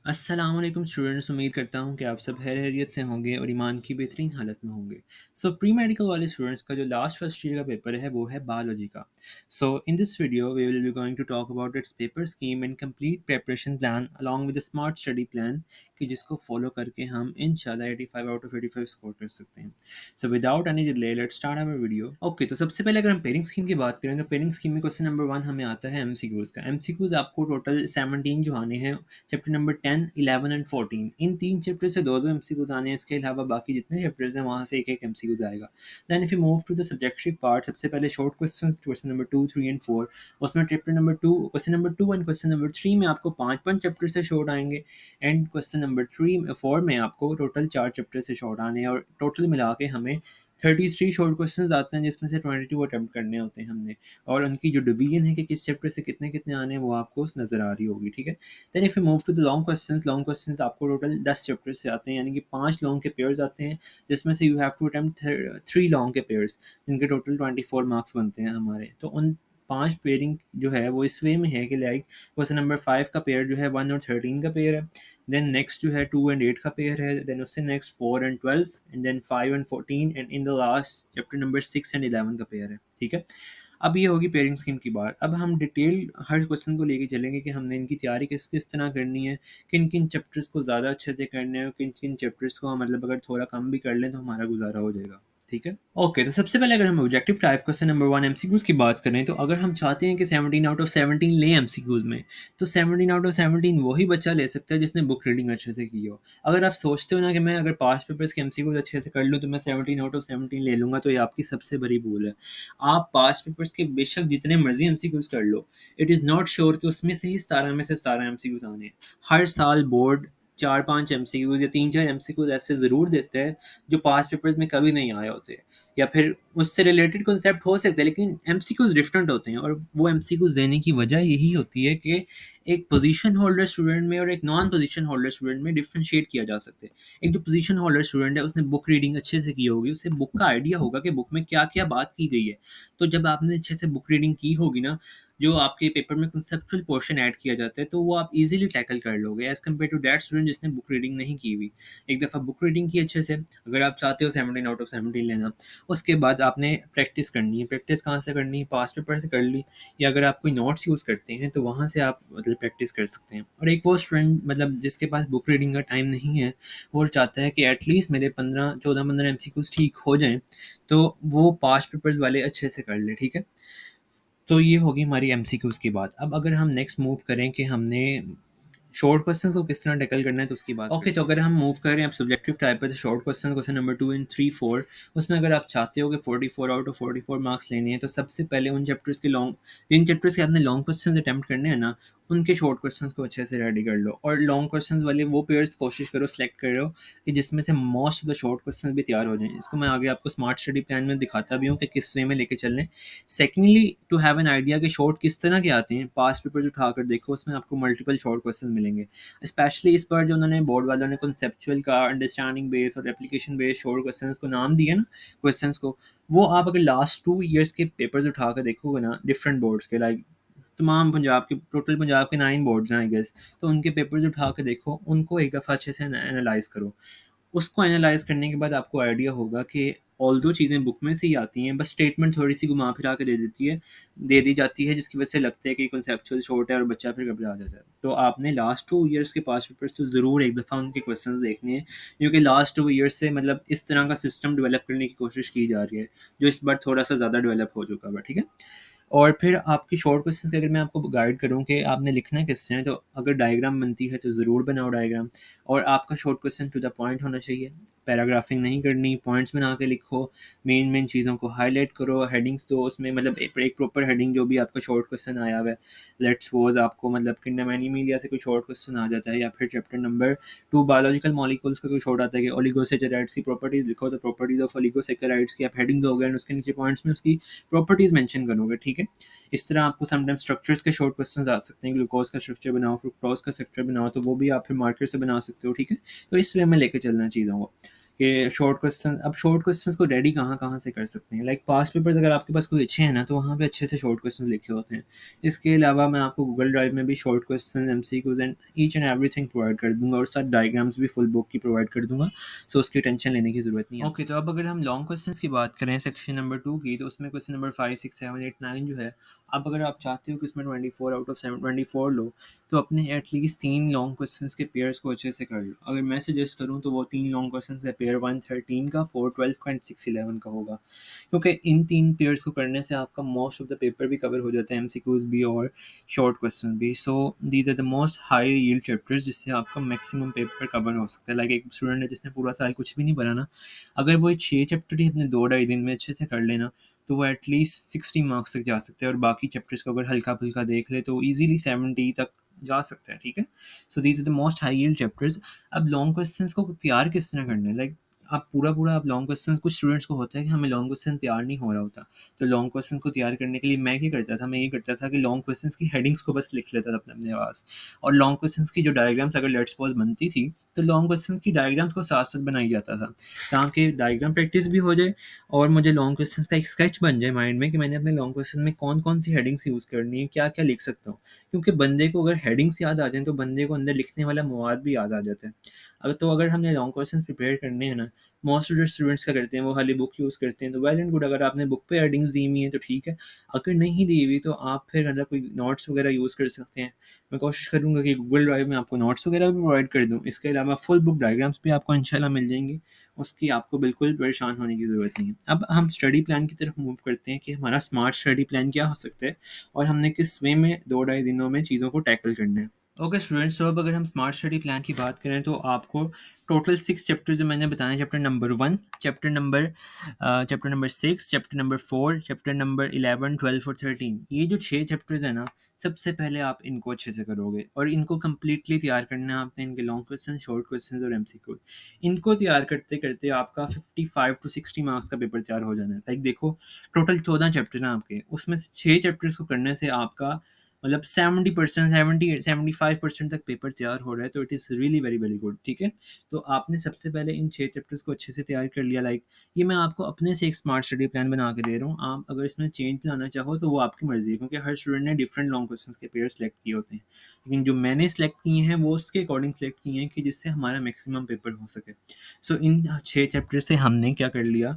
अस्सलाम वालेकुम स्टूडेंट्स, उम्मीद करता हूँ कि आप सब खैरियत से होंगे और ईमान की बेहतरीन हालत में होंगे। प्री मेडिकल वाले स्टूडेंट्स का जो लास्ट फर्स्ट ईयर का पेपर है वो है बायोलॉजी का। In this video we will be going to talk about its paper scheme and complete preparation plan along with a smart study plan कि जिसको फॉलो करके हम इंशाल्लाह 85 आउट ऑफ 85 स्कोर कर सकते हैं। Without any delay let's start our video. Okay, तो सबसे पहले अगर हम पेयरिंग स्कीम की बात करें तो पेयरिंग स्कीम में क्वेश्चन नंबर 1 हमें आता है एमसीक्यूज़ का। एमसीक्यूज़ आपको टोटल 17 जो आने हैं, chapter number 10, 11 and 14। In 3 chapter से 2-2 एमसीक्यूज़ आने हैं, इसके अलावा बाकी जितने चैप्टर्स हैं वहाँ से 1-1 एमसीक्यूज़ आएगा। Then if you move to the subjective part, सबसे पहले short questions question number 2, 3 and 4। उसमें chapter number 2 question number 2 and question number 3 में आपको 5-5 चैप्टर से शॉर्ट आएँगे एंड क्वेश्चन नंबर 4 में आपको टोटल 4 चैप्टर से शॉर्ट आने हैं और टोटल मिला के हमें 33 शॉर्ट क्वेश्चंस आते हैं, जिसमें से 22 अटेम्प्ट करने होते हैं हमने। और उनकी जो डिवीजन है कि किस चैप्टर से कितने-कितने आने हैं वो आपको नज़र आ रही होगी, ठीक है? Then if you move to the long questions आपको टोटल 10 चैप्टर से आते हैं, यानी कि 5 लॉन्ग के पेयर्स आते हैं, जिसमें से you have to attempt 3 long के पेयर्स, जिनके टोटल 24 मार्क्स बनते हैं हमारे। तो उन 5 पेयरिंग जो है वो इस वे में है कि लाइक क्वेश्चन नंबर 5 का पेयर जो है 1 और 13 का पेयर है। देन नेक्स्ट जो है 2 एंड 8 का पेयर है। देन उससे next 4 and 12 and then 5 and 14 and in the last chapter number 6 and 11 का पेयर है, ठीक है? अब ये होगी पेयरिंग स्कीम की बात। अब हम डिटेल हर क्वेश्चन को लेके चलेंगे कि हमने इनकी तैयारी किस तरह करनी है, किन-किन चैप्टर्स को ज़्यादा अच्छे से करना है और किन-किन चैप्टर्स को हम मतलब अगर थोड़ा कम भी कर लें तो हमारा गुज़ारा हो जाएगा। ठीक है? ओके, तो सबसे पहले अगर हम objective type question number 1 MCQs की बात करें, तो अगर हम चाहते हैं कि 17 आउट ऑफ 17 लें एमसीक्यूज़ में, तो 17 आउट ऑफ 17 वही बच्चा ले सकता है जिसने बुक रीडिंग अच्छे से की हो। अगर आप सोचते हो ना कि मैं अगर पास्ट पेपर्स के एमसीक्यूज़ अच्छे से कर लूँ तो मैं 17 आउट ऑफ 17 ले लूँगा, तो ये आपकी सबसे बड़ी भूल है। आप पास्ट पेपर्स के बेशक जितने मर्ज़ी एमसीक्यूज़ कर लो, इट इज़ नॉट श्योर कि उसमें से ही 17 में से 17 एमसीक्यूज़ आने हैं। हर साल बोर्ड 4-5 एमसीक्यूज़ या 3-4 एमसीक्यूज़ ऐसे ज़रूर देते हैं जो पास्ट पेपर्स में कभी नहीं आए होते, या फिर उससे रिलेटेड कॉन्सेप्ट हो सकते हैं, लेकिन एमसीक्यूज़ डिफरेंट होते हैं। और वो एमसीक्यूज़ देने की वजह यही होती है कि एक पोजीशन होल्डर स्टूडेंट में और एक नॉन पोजीशन होल्डर स्टूडेंट में डिफरेंशिएट किया जा सकता है। एक जो पोजीशन होल्डर स्टूडेंट है उसने बुक रीडिंग अच्छे से की होगी, उसे बुक का आइडिया होगा कि बुक में क्या-क्या बात की गई है। तो जब आपने अच्छे से बुक रीडिंग की होगी ना, जो आपके पेपर में कॉन्सेप्चुअल पोर्शन ऐड किया जाता है, तो वो आप ईज़िली टैकल कर लोगे as compare to that student जिसने बुक रीडिंग नहीं की हुई। एक दफ़ा बुक रीडिंग की अच्छे से, अगर आप चाहते हो 17 आउट ऑफ 17 लेना, उसके बाद आपने प्रैक्टिस करनी है। प्रैक्टिस कहाँ से करनी है? पास्ट पेपर से कर ली, या अगर आप कोई नोट्स यूज़ करते हैं तो वहाँ से आप मतलब प्रैक्टिस कर सकते हैं। और एक वो स्टूडेंट मतलब जिसके पास बुक रीडिंग का टाइम नहीं है, वो चाहता है कि एटलीस्ट मेरे 14-15 एमसीक्यूज़ ठीक हो जाएँ, तो वो पास्ट पेपर्स वाले अच्छे से कर ले, ठीक है? तो ये होगी हमारी एमसीक्यूज़ की बात। अब अगर हम नेक्स्ट मूव करें कि हमने शॉर्ट क्वेश्चंस को किस तरह टैकल करना है, तो उसकी बात ओके, तो अगर हम मूव करें अब सब्जेक्टिव टाइप पे, तो short question question number 2 and 3, 4, उसमें अगर आप चाहते हो कि 44 आउट ऑफ 44 मार्क्स लेने हैं, तो सबसे पहले उन चैप्टर्स के लॉन्ग जिन चैप्टर्स के आपने लॉन्ग क्वेश्चंस अटेम्प्ट करने हैं ना, उनके शॉर्ट क्वेश्चंस को अच्छे से रेडी कर लो और लॉन्ग क्वेश्चंस वाले वो पेयर्स कोशिश करो सेलेक्ट करो कि जिसमें से most of the short questions भी तैयार हो जाएँ। इसको मैं आगे आपको स्मार्ट स्टडी प्लान में दिखाता भी हूँ कि किस वे में लेके चलना है। Secondly, to have an idea कि शॉर्ट किस तरह के आते हैं, पास्ट पेपर्स उठाकर देखो, उसमें आपको मल्टीपल शॉर्ट क्वेश्चन मिलेंगे। स्पेशली इस बार जो उन्होंने बोर्ड वालों ने कॉन्सेप्चुअल का, अंडरस्टैंडिंग बेस्ड और एप्लीकेशन बेस्ड शॉर्ट क्वेश्चंस को नाम दिए ना क्वेश्चंस को, वो आप अगर लास्ट 2 इयर्स के पेपर्स उठा कर देखोगे ना डिफरेंट बोर्ड्स के, लाइक तमाम पंजाब के टोटल पंजाब के 9 बोर्ड्स हैं आई गेस, तो उनके पेपर्स उठा के देखो, उनको एक दफ़ा अच्छे से एनालाइज़ करो। उसको एनालाइज़ करने के बाद आपको आइडिया होगा कि ऑल्दो चीज़ें बुक में से ही आती हैं, बस स्टेटमेंट थोड़ी-सी घुमा-फिरा के दे दी जाती है, जिसकी वजह से लगता है कि कॉन्सेप्चुअल शॉर्ट है और बच्चा फिर घबरा जाता है। तो आपने लास्ट 2 ईयर्स के पास्ट पेपर्स तो ज़रूर एक दफ़ा उनके क्वेश्चंस देखने हैं, क्योंकि लास्ट 2 ईयर्स से मतलब इस तरह का सिस्टम डेवलप करने की कोशिश की जा रही है, जो इस बार थोड़ा-सा ज़्यादा डेवलप हो चुका है, ठीक है? और फिर आपकी शॉर्ट क्वेश्चंस की अगर मैं आपको गाइड करूँ कि आपने लिखना किससे है, तो अगर डायग्राम बनती है तो ज़रूर बनाओ डायग्राम, और आपका short question to the point होना चाहिए। पैराग्राफिंग नहीं करनी, पॉइंट्स बना के लिखो, मेन चीज़ों को हाईलाइट करो, हेडिंग्स दो उसमें, मतलब एक प्रॉपर हेडिंग जो भी आपका शॉर्ट क्वेश्चन आया हुआ है। लेट्स सपोज़ आपको मतलब किंडम एनीमिलिया से कोई शॉर्ट क्वेश्चन आ जाता है, या फिर चैप्टर नंबर 2 बायोलॉजिकल मॉलिक्यूल्स का कोई शॉर्ट आता है कि ओलिगोसैकेराइड्स की प्रॉपर्टीज़ लिखो, तो प्रॉपर्टीज़ ऑफ ओलिगोसैकेराइड्स की आप हेडिंग दोगे एंड उसके नीचे पॉइंट्स में उसकी प्रॉपर्टीज़ मेंशन करोगे, ठीक है? इस तरह आपको समटाइम स्ट्रक्चर्स के शॉर्ट क्वेश्चंस आ सकते हैं, ग्लूकोज का स्ट्रक्चर बनाओ, फ्रुक्टोज का स्ट्रक्चर बनाओ, तो वो भी आप फिर मार्कर से बना सकते हो, ठीक है? तो इस वे में लेके चलना है चीज़ों को। कि शॉर्ट क्वेश्चन, अब शॉर्ट क्वेश्चंस को रेडी कहाँ-कहाँ से कर सकते हैं। लाइक पास्ट पेपर्स अगर आपके पास कोई अच्छे हैं ना, तो वहाँ पे अच्छे से शॉर्ट क्वेश्चंस लिखे होते हैं। इसके अलावा मैं आपको गूगल ड्राइव में भी short question, MCQs and each and everything provide कर दूँगा, और साथ डायग्राम्स भी फुल बुक की प्रोवाइड कर दूँगा, सो उसकी टेंशन लेने की ज़रूरत नहीं है। ओके, तो अब अगर हम लॉन्ग क्वेश्चंस की बात करें सेक्शन नंबर 2 की, तो उसमें क्वेश्चन नंबर 5, 6, 7, 8, 9 जो है, अब अगर आप चाहते हो कि उसमें 24 आउट ऑफ 7 24 लो, तो अपने एटलीस्ट 3 लॉन्ग क्वेश्चंस के पेयर्स को अच्छे से कर लो। अगर मैं सजेस्ट करूँ तो वो 3 लॉन्ग क्वेश्चंस है, पेयर 1 13 का, 4 12 का एंड 6 11 का होगा। क्योंकि इन 3 पेयर्स को करने से आपका मोस्ट ऑफ द पेपर भी कवर हो जाता है, एमसीक्यूज़ भी और शॉर्ट क्वेश्चन भी। So these are the most high yield chapters जिससे आपका मैक्सिमम पेपर कवर हो सकता है। लाइक एक स्टूडेंट है जिसने पूरा साल कुछ भी नहीं पढ़ा ना, अगर वो 6 चैप्टर ही अपने 2 ढाई दिन में अच्छे से कर लेना, तो वो एटलीस्ट 60 मार्क्स तक जा सकते हैं, और बाकी चैप्टर्स को अगर हल्का-फुल्का देख ले तो ईज़िली 70 तक जा सकते हैं, ठीक है? So these are the most high yield chapters. अब लॉन्ग क्वेश्चंस को तैयार किस तरह करना है? लाइक आप पूरा-पूरा आप लॉन्ग क्वेश्चंस, कुछ स्टूडेंट्स को होता है कि हमें लॉन्ग क्वेश्चन तैयार नहीं हो रहा होता। तो लॉन्ग क्वेश्चन को तैयार करने के लिए मैं क्या करता था, मैं ये करता था कि लॉन्ग क्वेश्चंस की हेडिंग्स को बस लिख लेता था अपने पास, और लॉन्ग क्वेश्चंस की जो डायग्राम्स अगर लेट्स सपोज़ बनती थी, तो लॉन्ग क्वेश्चंस की डायग्राम्स को साथ-साथ बनाई जाता था, ताकि डायग्राम प्रैक्टिस भी हो जाए और मुझे लॉन्ग क्वेश्चंस का एक स्केच बन जाए माइंड में कि मैंने अपने लॉन्ग क्वेश्चन में कौन-कौन सी हेडिंग्स यूज़ करनी है, क्या-क्या लिख सकता हूँ। क्योंकि बंदे को अगर हेडिंग्स याद आ जाएँ, तो बंदे को अंदर लिखने वाला मवाद भी याद आ जाता है। अगर हमने लॉन्ग क्वेश्चंस प्रिपेयर करने हैं ना, मोस्ट ऑफ द स्टूडेंट्स क्या करते हैं, वो खाली बुक यूज़ करते हैं, तो वेल एंड गुड, अगर आपने बुक पे हेडिंग्स दी हुई हैं तो ठीक है। अगर नहीं दी हुई तो आप फिर मतलब कोई नोट्स वगैरह यूज़ कर सकते हैं। मैं कोशिश करूँगा कि गूगल ड्राइव में आपको नोट्स वगैरह भी प्रोवाइड कर दूँ। इसके अलावा फुल बुक डायग्राम्स भी आपको इंशाल्लाह मिल जाएँगी। उसकी आपको बिल्कुल परेशान होने की ज़रूरत नहीं है। अब हम स्टडी प्लान की तरफ मूव करते हैं कि हमारा स्मार्ट स्टडी प्लान क्या हो सकता है, और हमने किस वे में 2 ढाई दिनों में चीज़ों को टैकल करना है। ओके स्टूडेंट्स, तो अब अगर हम स्मार्ट स्टडी प्लान की बात करें, तो आपको टोटल 6 चैप्टर जो मैंने बताए, chapter number 1, chapter number 6, chapter number 4, chapter number 11, 12 और 13, ये जो 6 चैप्टर्स हैं ना, सबसे पहले आप इनको अच्छे से करोगे, और इनको कंप्लीटली तैयार करना है आपने, इनके लॉन्ग क्वेश्चन, शॉर्ट क्वेश्चन और एमसीक्यू। इनको तैयार करते करते आपका 55 टू 60 मार्क्स का पेपर तैयार हो जाना है। लाइक देखो, टोटल 14 चैप्टर हैं आपके, उसमें से 6 चैप्टर्स को करने से आपका मतलब 70%, 75% तक पेपर तैयार हो रहा है, तो it is really very very good, ठीक है? तो आपने सबसे पहले इन 6 चैप्टर्स को अच्छे से तैयार कर लिया। लाइक ये मैं आपको अपने से एक स्मार्ट स्टडी प्लान बना के दे रहा हूँ। आप अगर इसमें चेंज लाना चाहो तो वो आपकी मर्ज़ी है, क्योंकि हर स्टूडेंट ने डिफरेंट लॉन्ग क्वेश्चंस के पेयर सेलेक्ट किए होते हैं। लेकिन जो मैंने सेलेक्ट किए हैं वो उसके अकॉर्डिंग सेलेक्ट किए हैं कि जिससे हमारा मैक्सिमम पेपर हो सके। सो इन 6 चैप्टर से हमने क्या कर लिया,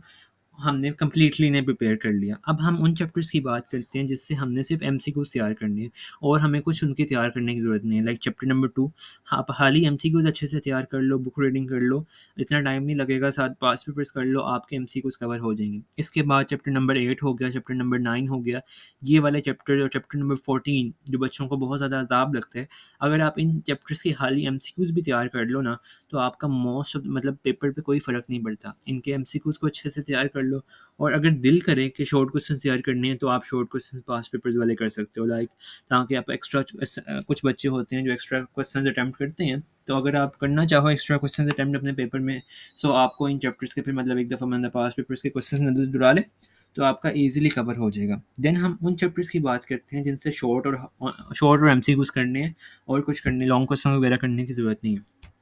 हमने कंप्लीटली इन्हें प्रिपेयर कर लिया। अब हम उन चैप्टर्स की बात करते हैं जिससे हमने सिर्फ एमसीक्यूज़ तैयार करने हैं, और हमें कुछ उनके तैयार करने की ज़रूरत नहीं है। लाइक चैप्टर नंबर 2, आप खाली एमसीक्यूज़ अच्छे से तैयार कर लो, बुक रीडिंग कर लो, इतना टाइम नहीं लगेगा, साथ पास्ट पेपर्स कर लो, आपके एमसीक्यूज़ कवर हो जाएँगे। इसके बाद चैप्टर नंबर 8 हो गया, चैप्टर नंबर 9 हो गया, ये वाले चैप्टर, और चैप्टर नंबर 14 जो बच्चों को बहुत ज़्यादा अज़ाब लगता है, अगर आप इन चैप्टर्स के खाली एमसीक्यूज़ भी तैयार कर लो ना, तो आपका मोस्ट ऑफ मतलब पेपर पे कोई फ़र्क नहीं पड़ता। इनके एमसीक्यूज़ को अच्छे से तैयार कर लो, और अगर दिल करे कि शॉर्ट क्वेश्चन तैयार करने हैं, तो आप शॉर्ट क्वेश्चन पास्ट पेपर्स वाले कर सकते हो। लाइक ताकि आप एक्स्ट्रा कुछ बच्चे होते हैं जो एक्स्ट्रा क्वेश्चन अटैम्प्ट करते हैं, तो अगर आप करना चाहो एक्स्ट्रा क्वेश्चन अटैम्प्ट अपने पेपर में, सो आपको इन चैप्टर्स के फिर मतलब एक दफ़ा मैंने पास्ट पेपर्स के क्वेश्चन नज़र दुरा ले, तो आपका ईजिली कवर हो जाएगा। देन हम उन चैप्टर्स की बात करते हैं जिनसे शॉर्ट और एमसीक्यूज करने हैं, और कुछ करने लॉन्ग क्वेश्चन वगैरह करने की ज़रूरत नहीं है।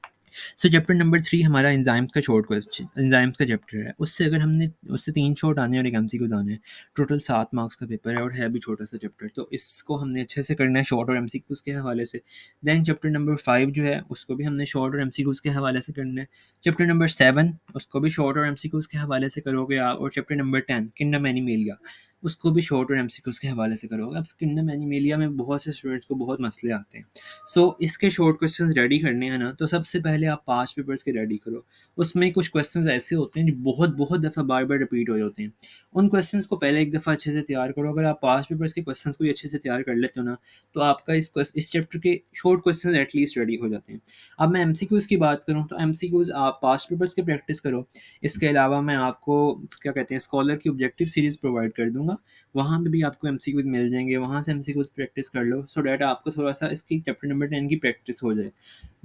सो चैप्टर नंबर 3 हमारा एंजाइम्स का चैप्टर है। उससे अगर हमने उससे 3 शॉर्ट आने हैं और एक एमसीक्यूज़ आने हैं। टोटल 7 मार्क्स का पेपर है, और है भी छोटा-सा चैप्टर। तो इसको हमने अच्छे से करना है शॉर्ट और एमसीक्यूज़ के हवाले से। देन चैप्टर नंबर 5 जो है, उसको भी हमने शॉर्ट और एमसीक्यूज़ के हवाले से करना है। चैप्टर नंबर 7 उसको भी शॉर्ट और एमसीक्यूज़ के हवाले से करोगे आप, और चैप्टर नंबर 10 किंगडम एनिमेलिया, उसको भी शॉर्ट और एमसीक्यूज़ के हवाले से करोगे। अब किंगडम एनिमेलिया में बहुत से स्टूडेंट्स को बहुत मसले आते हैं। सो इसके शॉर्ट क्वेश्चंस रेडी करने हैं ना, तो सबसे पहले आप पास्ट पेपर्स के रेडी करो। उसमें कुछ क्वेश्चंस ऐसे होते हैं जो बहुत बहुत दफ़ा बार-बार रिपीट हो जाते हैं। उन क्वेश्चंस को पहले एक दफ़ा अच्छे से तैयार करो। अगर आप पास्ट पेपर्स के क्वेश्चंस को ही अच्छे से तैयार कर लेते हो ना, तो आपका इस चैप्टर के शॉर्ट क्वेश्चंस एटलीस्ट रेडी हो जाते हैं। अब मैं एमसीक्यूज़ की बात करूँ, तो एमसीक्यूज़ आप पास्ट पेपर्स की प्रैक्टिस करो। इसके अलावा मैं आपको क्या कहते हैं, स्कॉलर की ऑब्जेक्टिव सीरीज़ प्रोवाइड कर दूँगा। वहाँ पे भी आपको एमसीक्यूज़ मिल जाएँगे, वहाँ से एमसीक्यूज़ प्रैक्टिस कर लो, सो दैट आपको थोड़ा-सा इसकी चैप्टर नंबर 10 की प्रैक्टिस हो जाए।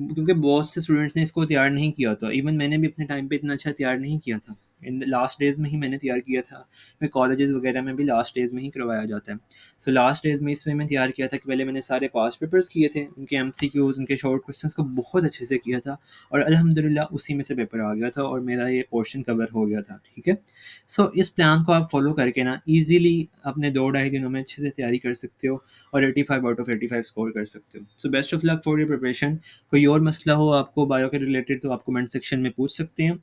क्योंकि बहुत से स्टूडेंट्स ने इसको तैयार नहीं किया था, इवन मैंने भी अपने टाइम पे इतना अच्छा तैयार नहीं किया था। इन लास्ट डेज़ में ही मैंने तैयार किया था। फिर कॉलेजेस वगैरह में भी लास्ट डेज़ में ही करवाया जाता है। सो लास्ट डेज़ में इस वे में तैयार किया था कि पहले मैंने सारे पास्ट पेपर्स किए थे, उनके एमसीक्यूज़, उनके शॉर्ट क्वेश्चंस को बहुत अच्छे से किया था और अल्हम्दुलिल्लाह उसी में से पेपर आ गया था और मेरा ये पोर्शन कवर हो गया था, ठीक है। सो इस प्लान को आप फॉलो करके ना ईज़िली अपने 2 ढाई दिनों में अच्छे से तैयारी कर सकते हो और 85 आउट ऑफ 85 स्कोर कर सकते हो। So best of luck for your preparation. कोई और मसला हो आपको बायो के रिलेटेड तो आप कमेंट सेक्शन में पूछ सकते हैं।